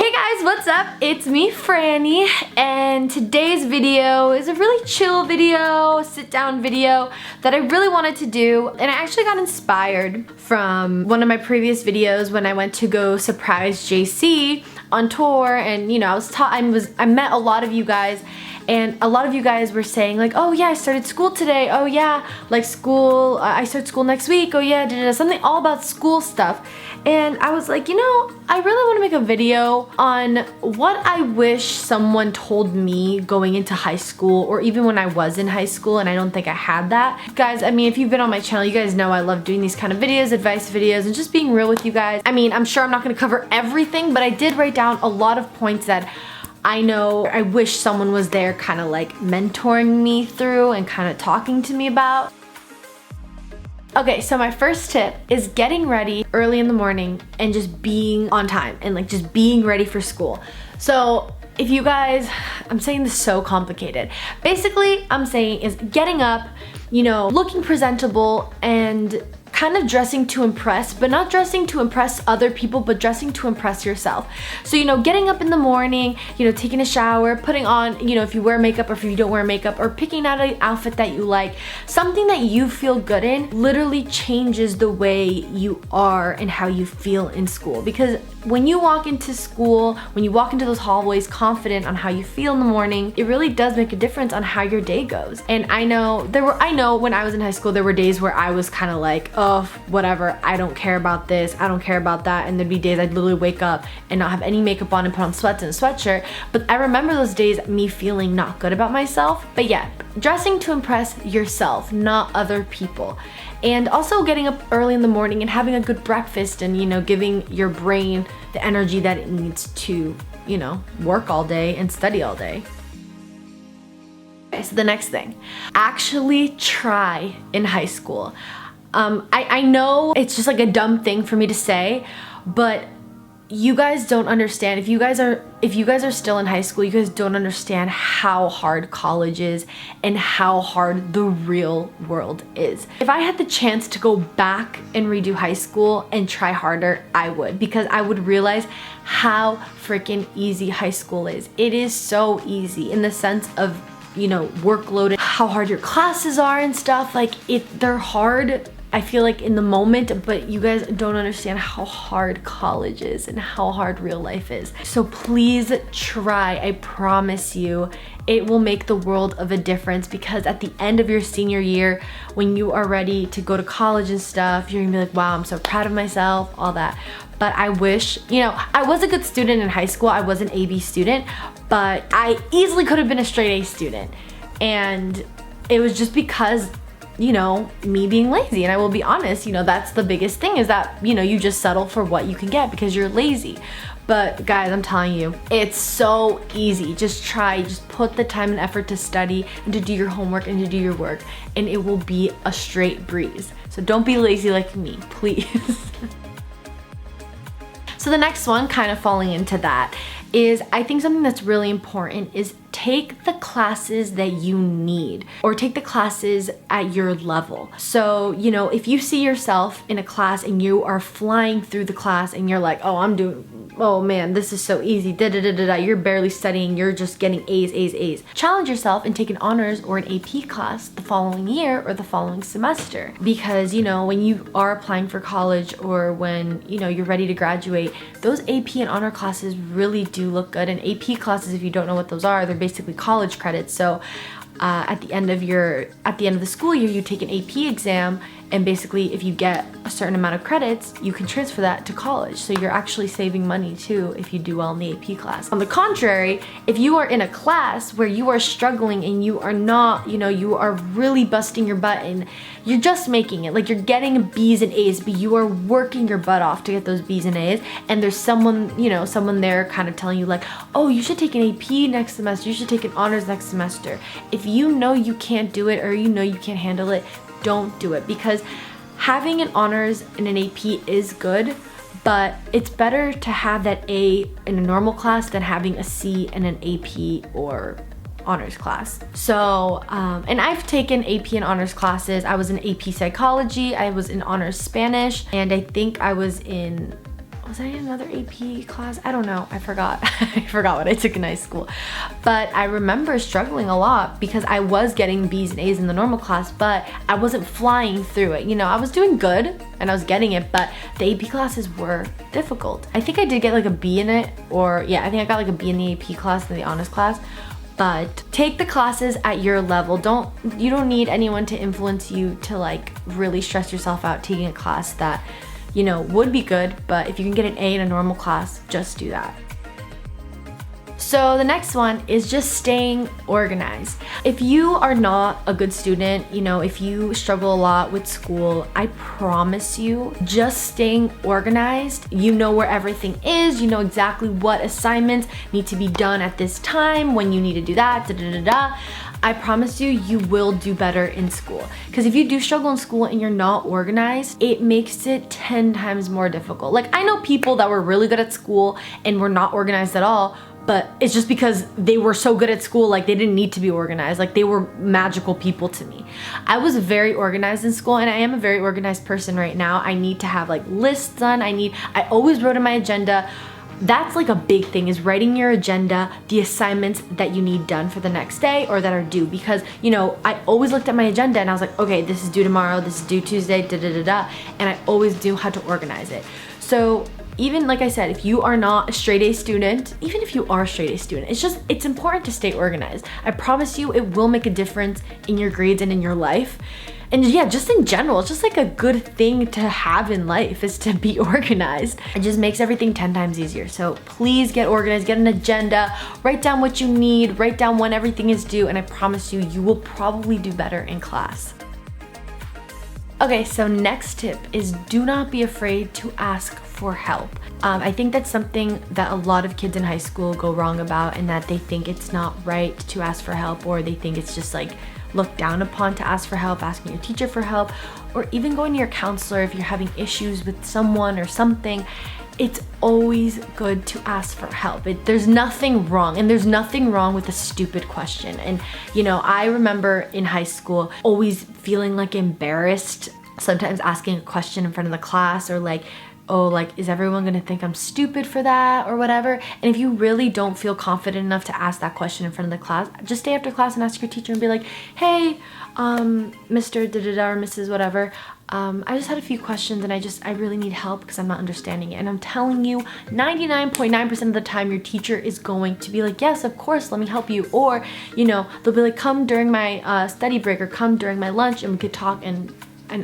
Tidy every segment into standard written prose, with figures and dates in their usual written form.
Hey guys, what's up? It's me, Franny, and today's video is a really chill video, sit down video that I really wanted to do, and I actually got inspired from one of my previous videos when I went to go surprise JC on tour, and you know, I met a lot of you guys, and a lot of you guys were saying like, oh yeah, I started school today, oh yeah, like school, I start school next week, oh yeah, something all about school stuff. And I was like, you know, I really want to make a video on what I wish someone told me going into high school, or even when I was in high school and I don't think I had that. Guys, I mean, if you've been on my channel, you guys know I love doing these kind of videos, advice videos, and just being real with you guys. I mean, I'm sure I'm not going to cover everything, but I did write down a lot of points that I know I wish someone was there kind of like mentoring me through and kind of talking to me about. Okay, so my first tip is getting ready early in the morning and just being on time and like just being ready for school. So if you guys, I'm saying this so complicated. Basically, I'm saying is getting up, you know, looking presentable and kind of dressing to impress, but not dressing to impress other people, but dressing to impress yourself. So, you know, getting up in the morning, you know, taking a shower, putting on, you know, if you wear makeup or if you don't wear makeup, or picking out an outfit that you like, something that you feel good in literally changes the way you are and how you feel in school. Because when you walk into school, when you walk into those hallways confident on how you feel in the morning, it really does make a difference on how your day goes. And I know when I was in high school, there were days where I was kind of like, oh, whatever, I don't care about this, I don't care about that, and there'd be days I'd literally wake up and not have any makeup on and put on sweats and a sweatshirt. But I remember those days, me feeling not good about myself. But yeah, dressing to impress yourself, not other people. And also getting up early in the morning and having a good breakfast and, you know, giving your brain the energy that it needs to, you know, work all day and study all day. Okay, so the next thing, actually try in high school. I know it's just like a dumb thing for me to say, but you guys don't understand. If you guys are still in high school, you guys don't understand how hard college is and how hard the real world is. If I had the chance to go back and redo high school and try harder, I would, because I would realize how freaking easy high school is. It is so easy in the sense of, you know, workload, how hard your classes are and stuff. Like they're hard, I feel like, in the moment, but you guys don't understand how hard college is and how hard real life is. So please try, I promise you, it will make the world of a difference, because at the end of your senior year, when you are ready to go to college and stuff, you're gonna be like, wow, I'm so proud of myself, all that. But I wish, you know, I was a good student in high school. I was an AB student, but I easily could have been a straight A student. And it was just because, you know, me being lazy. And I will be honest, you know, that's the biggest thing, is that, you know, you just settle for what you can get because you're lazy. But guys, I'm telling you, it's so easy. Just try, just put the time and effort to study and to do your homework and to do your work, and it will be a straight breeze. So don't be lazy like me, please. So the next one, kind of falling into that, is I think something that's really important is take the classes that you need, or take the classes at your level. So, you know, if you see yourself in a class and you are flying through the class and you're like, oh man, this is so easy, you're barely studying, you're just getting A's. Challenge yourself and take an honors or an AP class the following year or the following semester. Because, you know, when you are applying for college, or when, you know, you're ready to graduate, those AP and honor classes really do look good. And AP classes, if you don't know what those are, they're basically college credits. So at the end of the school year, you take an AP exam, and basically if you get a certain amount of credits, you can transfer that to college. So you're actually saving money too if you do well in the AP class. On the contrary, if you are in a class where you are struggling and you are not, you know, you are really busting your butt and you're just making it, like you're getting B's and A's, but you are working your butt off to get those B's and A's, and there's someone, you know, someone there kind of telling you like, oh, you should take an AP next semester, you should take an honors next semester. If you know you can't do it, or you know you can't handle it, don't do it. Because having an honors and an AP is good, but it's better to have that A in a normal class than having a C in an AP or honors class. So, and I've taken AP and honors classes. I was in AP psychology, I was in honors Spanish, and I think I was in was I in another AP class? I don't know, I forgot. I forgot what I took in high school. But I remember struggling a lot because I was getting B's and A's in the normal class, but I wasn't flying through it. You know, I was doing good and I was getting it, but the AP classes were difficult. I think I did get like a B in it, or yeah, I think I got like a B in the AP class and the honors class. But take the classes at your level. You don't need anyone to influence you to like really stress yourself out taking a class that, you know, would be good, but if you can get an A in a normal class, just do that. So the next one is just staying organized. If you are not a good student, you know, if you struggle a lot with school, I promise you, just staying organized, you know where everything is, you know exactly what assignments need to be done at this time, when you need to do that, I promise you, you will do better in school. Because if you do struggle in school and you're not organized, it makes it 10 times more difficult. Like, I know people that were really good at school and were not organized at all, but it's just because they were so good at school, like they didn't need to be organized. Like, they were magical people to me. I was very organized in school, and I am a very organized person right now. I need to have like lists done. I always wrote in my agenda. That's like a big thing, is writing your agenda, the assignments that you need done for the next day or that are due. Because, you know, I always looked at my agenda and I was like, okay, this is due tomorrow, this is due Tuesday, and I always knew how to organize it. So even like I said, if you are not a straight A student, even if you are a straight A student, it's important to stay organized. I promise you, it will make a difference in your grades and in your life. And yeah, just in general, it's just like a good thing to have in life, is to be organized. It just makes everything 10 times easier. So please get organized, get an agenda, write down what you need, write down when everything is due, and I promise you, you will probably do better in class. Okay, so next tip is do not be afraid to ask for help. I think that's something that a lot of kids in high school go wrong about, and that they think it's not right to ask for help, or they think it's just like looked down upon to ask for help, asking your teacher for help, or even going to your counselor if you're having issues with someone or something. It's always good to ask for help. There's nothing wrong, and there's nothing wrong with a stupid question. And you know, I remember in high school always feeling like embarrassed, sometimes asking a question in front of the class, or like, oh, like, is everyone gonna think I'm stupid for that or whatever? And if you really don't feel confident enough to ask that question in front of the class, just stay after class and ask your teacher and be like, hey, Mr. da-da-da or Mrs. whatever, I just had a few questions and I really need help because I'm not understanding it. And I'm telling you, 99.9% of the time, your teacher is going to be like, yes, of course, let me help you. Or, you know, they'll be like, come during my study break, or come during my lunch and we could talk and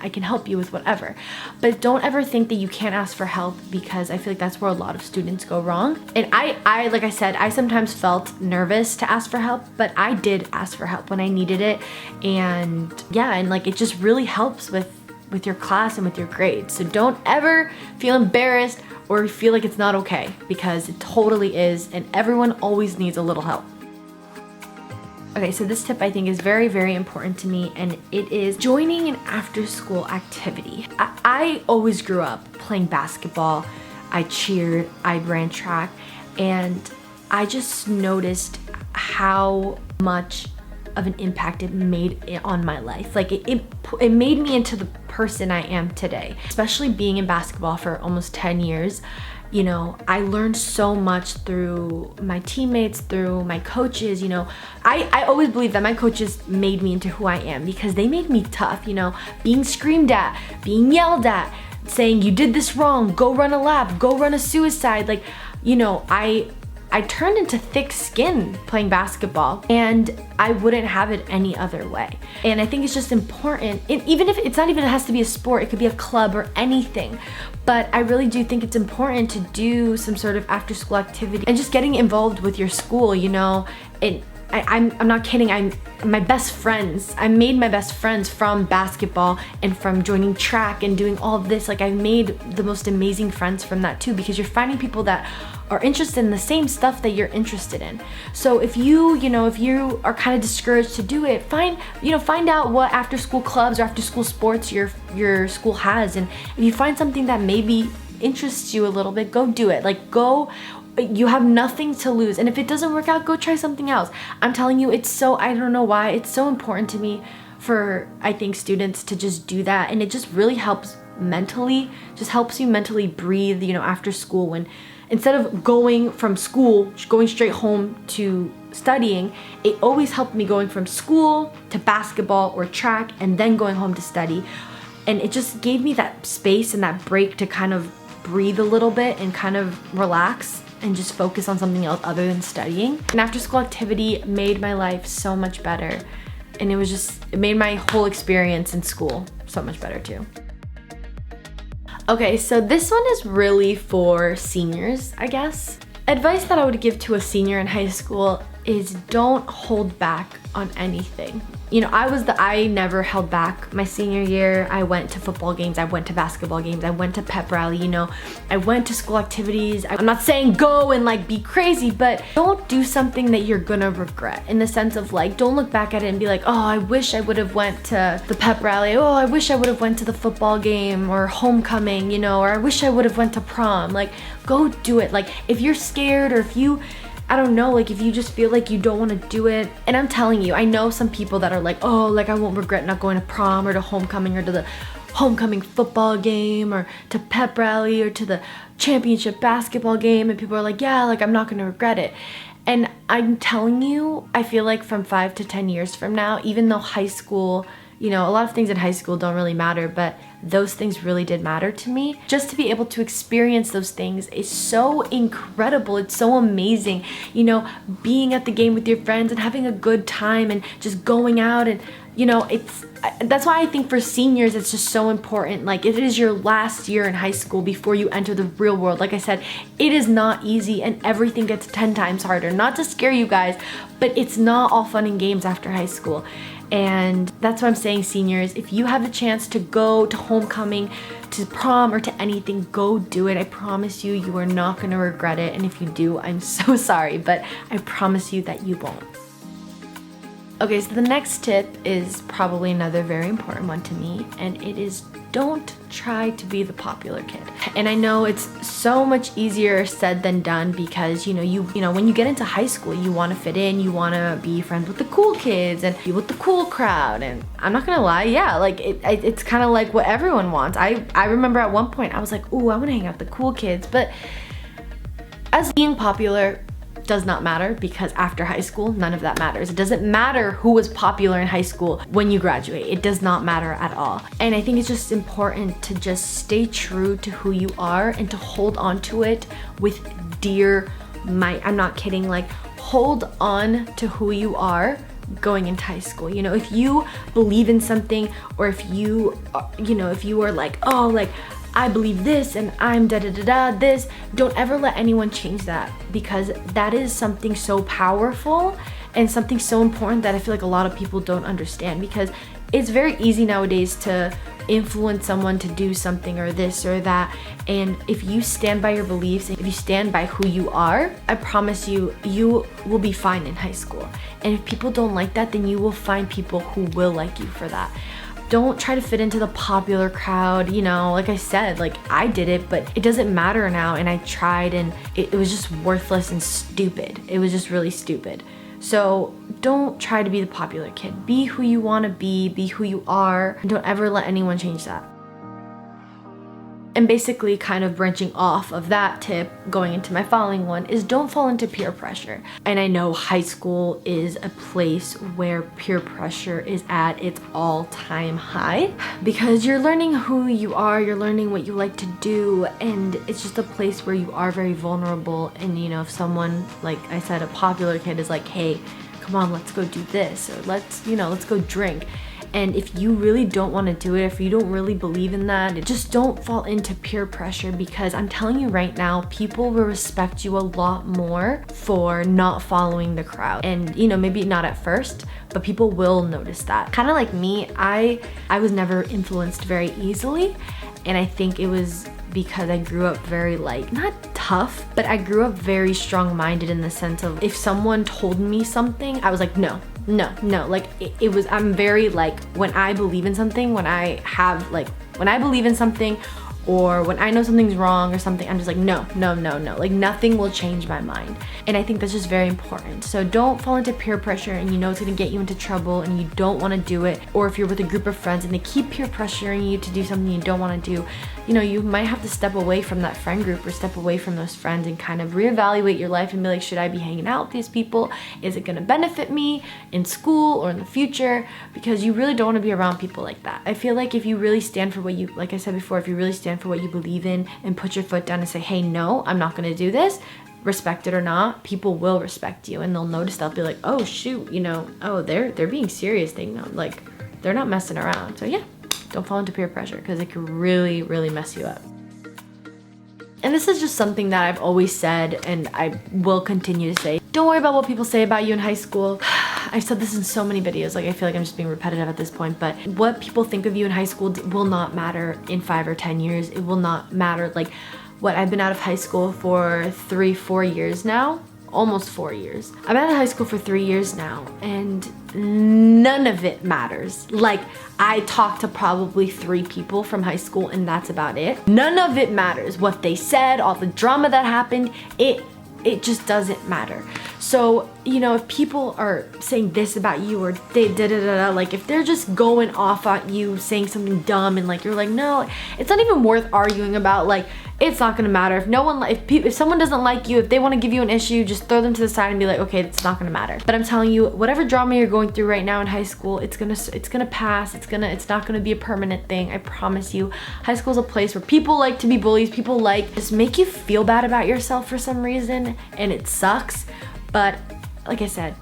I can help you with whatever. But don't ever think that you can't ask for help, because I feel like that's where a lot of students go wrong. And I like I said, I sometimes felt nervous to ask for help, but I did ask for help when I needed it. And yeah, and like, it just really helps with your class and with your grades. So don't ever feel embarrassed or feel like it's not okay, because it totally is, and everyone always needs a little help. Okay, so this tip I think is very, very important to me, and it is joining an after-school activity. I always grew up playing basketball. I cheered, I ran track, and I just noticed how much of an impact it made on my life. Like it made me into the person I am today, especially being in basketball for almost 10 years. You know, I learned so much through my teammates, through my coaches. You know, I always believe that my coaches made me into who I am, because they made me tough, you know, being screamed at, being yelled at, saying you did this wrong, go run a lap, go run a suicide. Like, you know, I turned into thick skin playing basketball, and I wouldn't have it any other way. And I think it's just important, even if it's not even, it has to be a sport, it could be a club or anything. But I really do think it's important to do some sort of after school activity and just getting involved with your school, you know. I'm not kidding, my best friends, I made my best friends from basketball and from joining track and doing all of this. Like, I've made the most amazing friends from that too, because you're finding people that are interested in the same stuff that you're interested in. So if you are kind of discouraged to do it, find out what after school clubs or after school sports your school has, and if you find something that maybe interests you a little bit, go do it. Like, go. You have nothing to lose, and if it doesn't work out, go try something else. I'm telling you, I don't know why, it's so important to me for, I think, students to just do that, and it just really helps mentally, just helps you mentally breathe, you know, after school, when instead of going from school, going straight home to studying, it always helped me going from school to basketball or track and then going home to study. And it just gave me that space and that break to kind of breathe a little bit and kind of relax and just focus on something else other than studying. An after school activity made my life so much better. And it made my whole experience in school so much better too. Okay, so this one is really for seniors, I guess. Advice that I would give to a senior in high school is don't hold back on anything. You know, I never held back my senior year. I went to football games, I went to basketball games, I went to pep rally, you know, I went to school activities. I'm not saying go and like be crazy, but don't do something that you're gonna regret, in the sense of like, don't look back at it and be like, oh, I wish I would have went to the pep rally. Oh, I wish I would have went to the football game or homecoming, you know, or I wish I would have went to prom. Like, go do it. Like, if you're scared, or if you, I don't know, like if you just feel like you don't want to do it. And I'm telling you, I know some people that are like, oh, like I won't regret not going to prom or to homecoming or to the homecoming football game or to pep rally or to the championship basketball game. And people are like, yeah, like I'm not going to regret it. And I'm telling you, I feel like from 5 to 10 years from now, even though high school, you know, a lot of things in high school don't really matter, but those things really did matter to me. Just to be able to experience those things is so incredible. It's so amazing. You know, being at the game with your friends and having a good time and just going out, and you know, that's why I think for seniors it's just so important. Like, it is your last year in high school before you enter the real world. Like I said, it is not easy and everything gets 10 times harder. Not to scare you guys, but it's not all fun and games after high school. And that's why I'm saying, seniors, if you have the chance to go to homecoming, to prom, or to anything, go do it. I promise you, you are not gonna regret it. And if you do, I'm so sorry, but I promise you that you won't. Okay, so the next tip is probably another very important one to me, and it is don't try to be the popular kid. And I know it's so much easier said than done, because you know when you get into high school, you want to fit in, you want to be friends with the cool kids and be with the cool crowd. And I'm not gonna lie, yeah, like it's kind of like what everyone wants. I remember at one point I was like, ooh, I want to hang out with the cool kids, but as being popular does not matter, because after high school, none of that matters. It doesn't matter who was popular in high school when you graduate. It does not matter at all. And I think it's just important to just stay true to who you are and to hold on to it with dear might. I'm not kidding. Like, hold on to who you are going into high school. You know, if you believe in something, or if you are like, oh, like I believe this and I'm this, don't ever let anyone change that, because that is something so powerful and something so important that I feel like a lot of people don't understand. Because it's very easy nowadays to influence someone to do something or this or that, and if you stand by your beliefs and if you stand by who you are, I promise you, you will be fine in high school. And if people don't like that, then you will find people who will like you for that. Don't try to fit into the popular crowd. You know, like I said, like I did it, but it doesn't matter now. And I tried, and it was just worthless and stupid. It was just really stupid. So don't try to be the popular kid. Be who you want to be who you are, and don't ever let anyone change that. And basically, kind of branching off of that tip, going into my following one, is don't fall into peer pressure. And I know high school is a place where peer pressure is at its all-time high, because you're learning who you are, you're learning what you like to do, and it's just a place where you are very vulnerable. And you know, if someone, like I said, a popular kid is like, hey, come on, let's go do this, or let's go drink. And if you really don't want to do it, if you don't really believe in that, just don't fall into peer pressure, because I'm telling you right now, people will respect you a lot more for not following the crowd. And you know, maybe not at first, but people will notice that. Kind of like me, I was never influenced very easily, and I think it was because I grew up very, like, not tough, but I grew up very strong-minded, in the sense of if someone told me something, I was like, no, like it was, I'm very like, when I believe in something, when I believe in something, or when I know something's wrong or something, I'm just like, no, no, no, no. Like nothing will change my mind. And I think that's just very important. So don't fall into peer pressure and you know it's gonna get you into trouble and you don't wanna do it. Or if you're with a group of friends and they keep peer pressuring you to do something you don't wanna do, you know, you might have to step away from that friend group or step away from those friends and kind of reevaluate your life and be like, should I be hanging out with these people? Is it gonna benefit me in school or in the future? Because you really don't wanna be around people like that. I feel like if you really stand for what you, like I said before, if you really stand for what you believe in and put your foot down and say, hey, no, I'm not gonna do this, respect it or not, people will respect you and they'll notice. They'll be like, oh shoot, you know, oh, they're being serious. They know, like, they're not messing around. So yeah, don't fall into peer pressure because it can really, really mess you up. And this is just something that I've always said and I will continue to say. Don't worry about what people say about you in high school. I've said this in so many videos, like I feel like I'm just being repetitive at this point, but what people think of you in high school will not matter in 5 or 10 years. It will not matter. Like what, I've been out of high school for 3-4 years now, almost 4 years. I've been out of high school for 3 years now and none of it matters. Like I talked to probably 3 people from high school and that's about it. None of it matters. What they said, all the drama that happened, it just doesn't matter. So, you know, if people are saying this about you or they like if they're just going off on you saying something dumb and like you're like, no, it's not even worth arguing about. Like it's not gonna matter. If no one, if someone doesn't like you, if they want to give you an issue, just throw them to the side and be like, okay, it's not gonna matter. But I'm telling you, whatever drama you're going through right now in high school, it's gonna pass. It's not gonna be a permanent thing. I promise you. High school is a place where people like to be bullies. People like just make you feel bad about yourself for some reason, and it sucks. But like I said,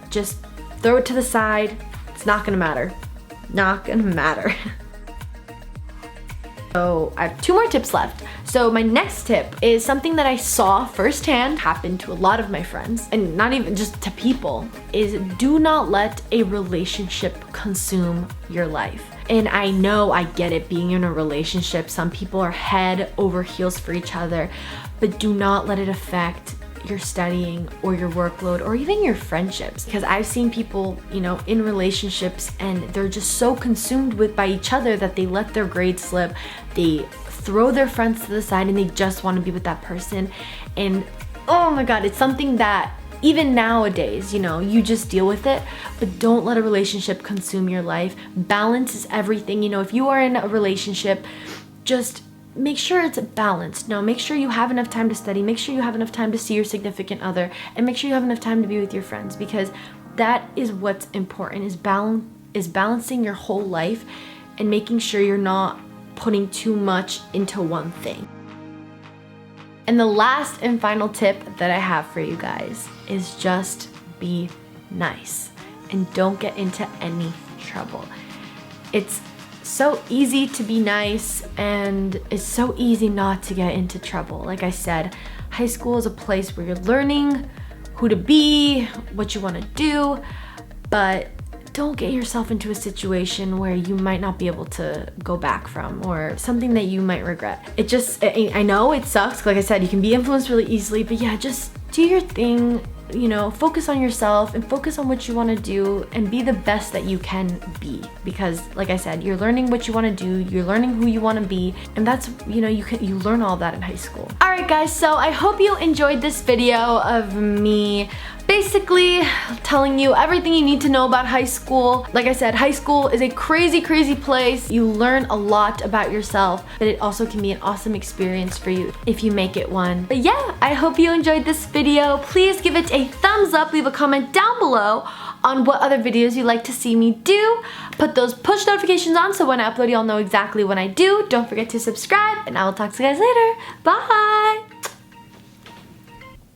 just throw it to the side. It's not gonna matter. Not gonna matter. So I have 2 more tips left. So my next tip is something that I saw firsthand happen to a lot of my friends, and not even just to people, is do not let a relationship consume your life. And I know, I get it, being in a relationship, some people are head over heels for each other, but do not let it affect your studying or your workload or even your friendships. Because I've seen people, you know, in relationships and they're just so consumed by each other that they let their grades slip, they throw their friends to the side and they just want to be with that person. And oh my god, it's something that even nowadays, you know, you just deal with it, but don't let a relationship consume your life. Balance is everything. You know, if you are in a relationship, just make sure it's balanced. No, make sure you have enough time to study, make sure you have enough time to see your significant other, and make sure you have enough time to be with your friends, because that is what's important, is balancing your whole life and making sure you're not putting too much into one thing. And the last and final tip that I have for you guys is just be nice and don't get into any trouble. It's so easy to be nice and it's so easy not to get into trouble. Like I said, high school is a place where you're learning who to be, what you want to do, but don't get yourself into a situation where you might not be able to go back from, or something that you might regret. I know it sucks. Like I said, you can be influenced really easily, but yeah, just do your thing. You know, focus on yourself and focus on what you want to do and be the best that you can be, because like I said, you're learning what you want to do, you're learning who you want to be, and that's, you know, you learn all that in high school. All right guys, so I hope you enjoyed this video of me basically telling you everything you need to know about high school. Like I said, high school is a crazy, crazy place. You learn a lot about yourself, but it also can be an awesome experience for you if you make it one. But yeah, I hope you enjoyed this video. Please give it a thumbs up, leave a comment down below on what other videos you'd like to see me do. Put those push notifications on so when I upload, you'll know exactly when I do. Don't forget to subscribe, and I will talk to you guys later. Bye!